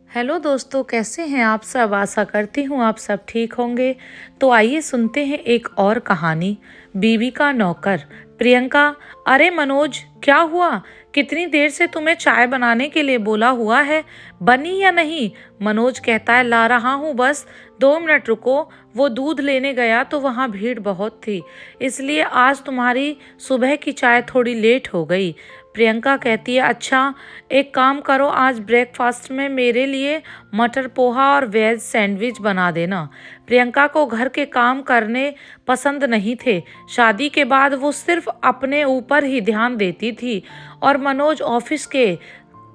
Hello दोस्तों, कैसे हैं आप सब। आशा करती हूँ आप सब ठीक होंगे। तो आइए सुनते हैं एक और कहानी, बीवी का नौकर। प्रियंका, अरे मनोज, क्या हुआ? कितनी देर से तुम्हें चाय बनाने के लिए बोला हुआ है, बनी या नहीं? मनोज कहता है, ला रहा हूँ, बस 2 मिनट रुको। वो दूध लेने गया तो वहाँ भीड़ बहुत थी, इसलिए आज तुम्हारी सुबह की चाय थोड़ी लेट हो गई। प्रियंका कहती है, अच्छा एक काम करो, आज ब्रेकफास्ट में मेरे लिए मटर पोहा और वेज सैंडविच बना देना। प्रियंका को घर के काम करने पसंद नहीं थे। शादी के बाद वो सिर्फ अपने ऊपर ही ध्यान देती थी और मनोज ऑफिस के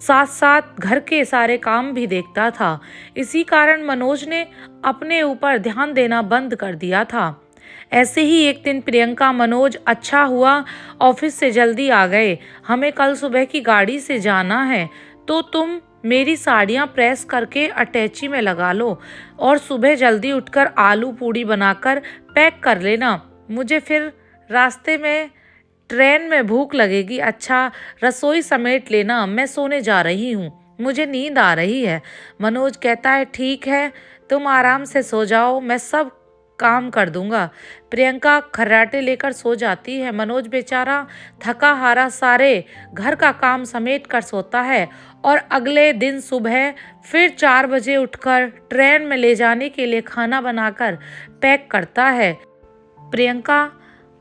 साथ साथ घर के सारे काम भी देखता था। इसी कारण मनोज ने अपने ऊपर ध्यान देना बंद कर दिया था। ऐसे ही एक दिन प्रियंका, मनोज, अच्छा हुआ ऑफिस से जल्दी आ गए, हमें कल सुबह की गाड़ी से जाना है, तो तुम मेरी साड़ियाँ प्रेस करके अटैची में लगा लो और सुबह जल्दी उठकर आलू पूड़ी बनाकर पैक कर लेना। मुझे फिर रास्ते में ट्रेन में भूख लगेगी। अच्छा, रसोई समेट लेना, मैं सोने जा रही हूँ, मुझे नींद आ रही है। मनोज कहता है, ठीक है, तुम आराम से सो जाओ, मैं सब काम कर दूंगा। प्रियंका खर्राटे लेकर सो जाती है। मनोज बेचारा थका हारा सारे घर का काम समेट कर सोता है और अगले दिन सुबह फिर 4 बजे उठकर ट्रेन में ले जाने के लिए खाना बनाकर पैक करता है। प्रियंका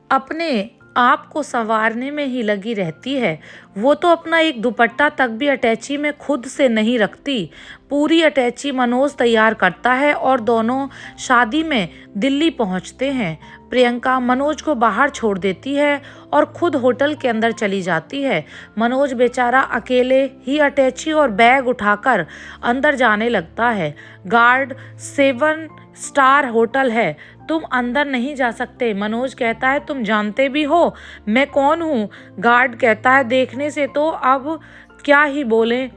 अपने आप को संवारने में ही लगी रहती है। वो तो अपना एक दुपट्टा तक भी अटैची में खुद से नहीं रखती। पूरी अटैची मनोज तैयार करता है और दोनों शादी में दिल्ली पहुंचते हैं। प्रियंका मनोज को बाहर छोड़ देती है और खुद होटल के अंदर चली जाती है। मनोज बेचारा अकेले ही अटैची और बैग उठाकर अंदर जाने लगता है। गार्ड 7 स्टार होटल है, तुम अंदर नहीं जा सकते। मनोज कहता है, तुम जानते भी हो मैं कौन हूँ? गार्ड कहता है, देखने से तो अब क्या ही बोले,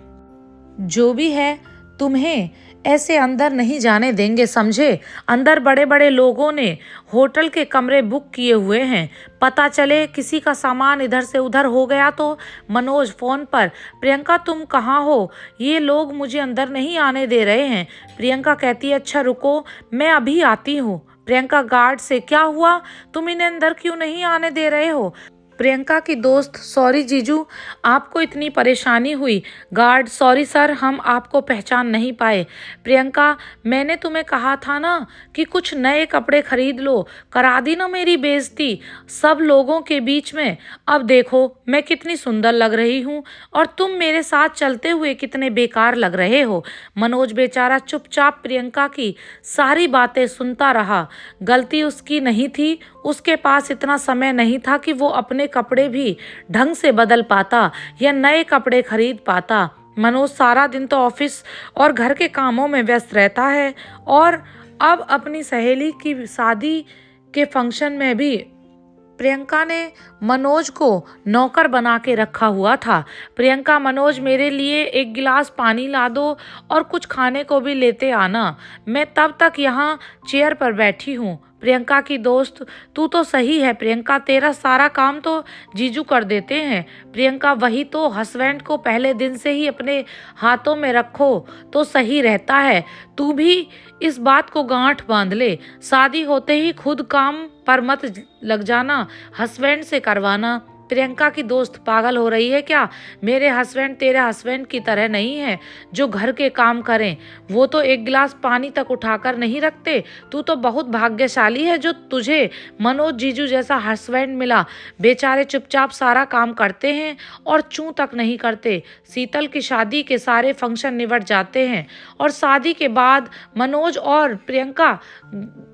जो भी है तुम्हें ऐसे अंदर नहीं जाने देंगे, समझे? अंदर बड़े बड़े लोगों ने होटल के कमरे बुक किए हुए हैं, पता चले किसी का सामान इधर से उधर हो गया तो। मनोज फोन पर, प्रियंका तुम कहाँ हो? ये लोग मुझे अंदर नहीं आने दे रहे हैं। प्रियंका कहती है, अच्छा रुको, मैं अभी आती हूँ। प्रियंका गार्ड से, क्या हुआ, तुम इन्हें अंदर क्यों नहीं आने दे रहे हो? प्रियंका की दोस्त, सॉरी जीजू, आपको इतनी परेशानी हुई। गार्ड, सॉरी सर, हम आपको पहचान नहीं पाए। प्रियंका, मैंने तुम्हें कहा था ना कि कुछ नए कपड़े खरीद लो, करा दी ना मेरी बेइज्जती सब लोगों के बीच में। अब देखो मैं कितनी सुंदर लग रही हूँ और तुम मेरे साथ चलते हुए कितने बेकार लग रहे हो। मनोज बेचारा चुपचाप प्रियंका की सारी बातें सुनता रहा। गलती उसकी नहीं थी, उसके पास इतना समय नहीं था कि वो अपने कपड़े भी ढंग से बदल पाता या नए कपड़े खरीद पाता। मनोज सारा दिन तो ऑफिस और घर के कामों में व्यस्त रहता है और अब अपनी सहेली की शादी के फंक्शन में भी प्रियंका ने मनोज को नौकर बना के रखा हुआ था। प्रियंका, मनोज मेरे लिए एक गिलास पानी ला दो और कुछ खाने को भी लेते आना, मैं तब तक यहाँ चेयर पर बैठी हूँ। प्रियंका की दोस्त, तू तो सही है प्रियंका, तेरा सारा काम तो जीजू कर देते हैं। प्रियंका, वही तो, हस्बैंड को पहले दिन से ही अपने हाथों में रखो तो सही रहता है। तू भी इस बात को गांठ बांध ले, शादी होते ही खुद काम पर मत लग जाना, हस्बैंड से करवाना। प्रियंका की दोस्त, पागल हो रही है क्या? मेरे हस्बैंड तेरे हस्बैंड की तरह नहीं है जो घर के काम करें, वो तो एक गिलास पानी तक उठाकर नहीं रखते। तू तो बहुत भाग्यशाली है जो तुझे मनोज जीजू जैसा हस्बैंड मिला। बेचारे चुपचाप सारा काम करते हैं और चूं तक नहीं करते। शीतल की शादी के सारे फंक्शन निपट जाते हैं और शादी के बाद मनोज और प्रियंका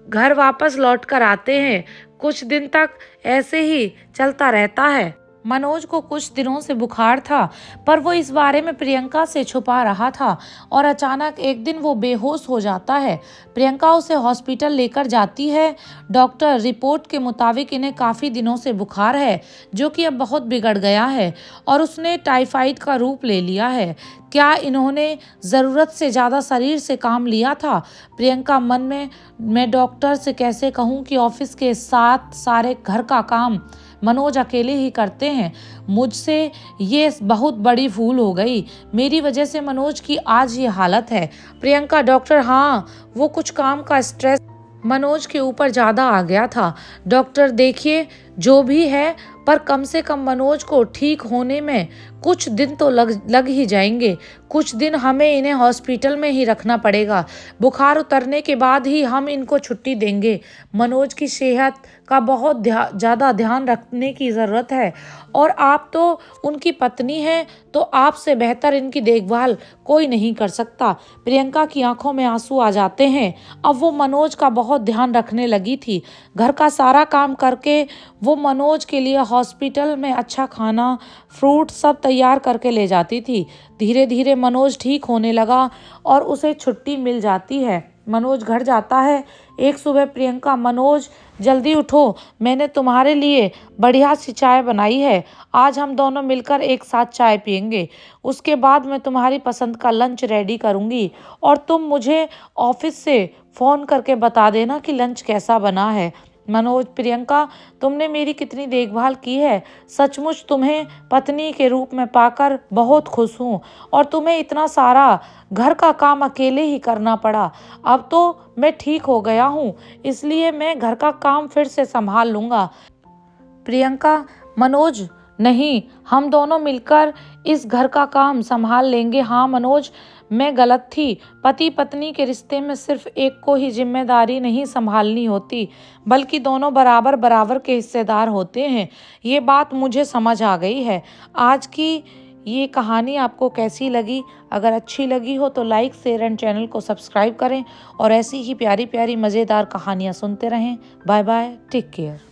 घर वापस लौट कर आते हैं। कुछ दिन तक ऐसे ही चलता रहता है। मनोज को कुछ दिनों से बुखार था, पर वो इस बारे में प्रियंका से छुपा रहा था और अचानक एक दिन वो बेहोश हो जाता है। प्रियंका उसे हॉस्पिटल लेकर जाती है। डॉक्टर रिपोर्ट के मुताबिक इन्हें काफ़ी दिनों से बुखार है, जो कि अब बहुत बिगड़ गया है और उसने टाइफाइड का रूप ले लिया है। क्या इन्होंने ज़रूरत से ज़्यादा शरीर से काम लिया था? प्रियंका मन में, मैं डॉक्टर से कैसे कहूँ कि ऑफिस के साथ सारे घर का काम मनोज अकेले ही करते हैं। मुझसे ये बहुत बड़ी भूल हो गई। मेरी वजह से मनोज की आज ये हालत है। प्रियंका डॉक्टर, हाँ वो कुछ काम का स्ट्रेस मनोज के ऊपर ज़्यादा आ गया था। डॉक्टर देखिए जो भी है, पर कम से कम मनोज को ठीक होने में कुछ दिन तो लग ही जाएंगे। कुछ दिन हमें इन्हें हॉस्पिटल में ही रखना पड़ेगा। बुखार उतरने के बाद ही हम इनको छुट्टी देंगे। मनोज की सेहत का बहुत ज़्यादा ध्यान रखने की ज़रूरत है और आप तो उनकी पत्नी हैं, तो आपसे बेहतर इनकी देखभाल कोई नहीं कर सकता। प्रियंका की आंखों में आंसू आ जाते हैं। अब वो मनोज का बहुत ध्यान रखने लगी थी। घर का सारा काम करके वो मनोज के लिए हॉस्पिटल में अच्छा खाना, फ्रूट सब तैयार करके ले जाती थी। धीरे धीरे मनोज ठीक होने लगा और उसे छुट्टी मिल जाती है। मनोज घर जाता है। एक सुबह प्रियंका, मनोज जल्दी उठो, मैंने तुम्हारे लिए बढ़िया सी चाय बनाई है। आज हम दोनों मिलकर एक साथ चाय पियेंगे। उसके बाद मैं तुम्हारी पसंद का लंच रेडी करूँगी और तुम मुझे ऑफिस से फ़ोन करके बता देना कि लंच कैसा बना है। मनोज, प्रियंका तुमने मेरी कितनी देखभाल की है। सचमुच तुम्हें पत्नी के रूप में पाकर बहुत खुश हूँ और तुम्हें इतना सारा घर का काम अकेले ही करना पड़ा। अब तो मैं ठीक हो गया हूँ, इसलिए मैं घर का काम फिर से संभाल लूँगा। प्रियंका, मनोज नहीं, हम दोनों मिलकर इस घर का काम संभाल लेंगे। हाँ मनोज, मैं गलत थी। पति पत्नी के रिश्ते में सिर्फ एक को ही जिम्मेदारी नहीं संभालनी होती, बल्कि दोनों बराबर बराबर के हिस्सेदार होते हैं। ये बात मुझे समझ आ गई है। आज की ये कहानी आपको कैसी लगी? अगर अच्छी लगी हो तो लाइक, शेयर एंड चैनल को सब्सक्राइब करें और ऐसी ही प्यारी प्यारी मज़ेदार कहानियाँ सुनते रहें। Bye bye, take care.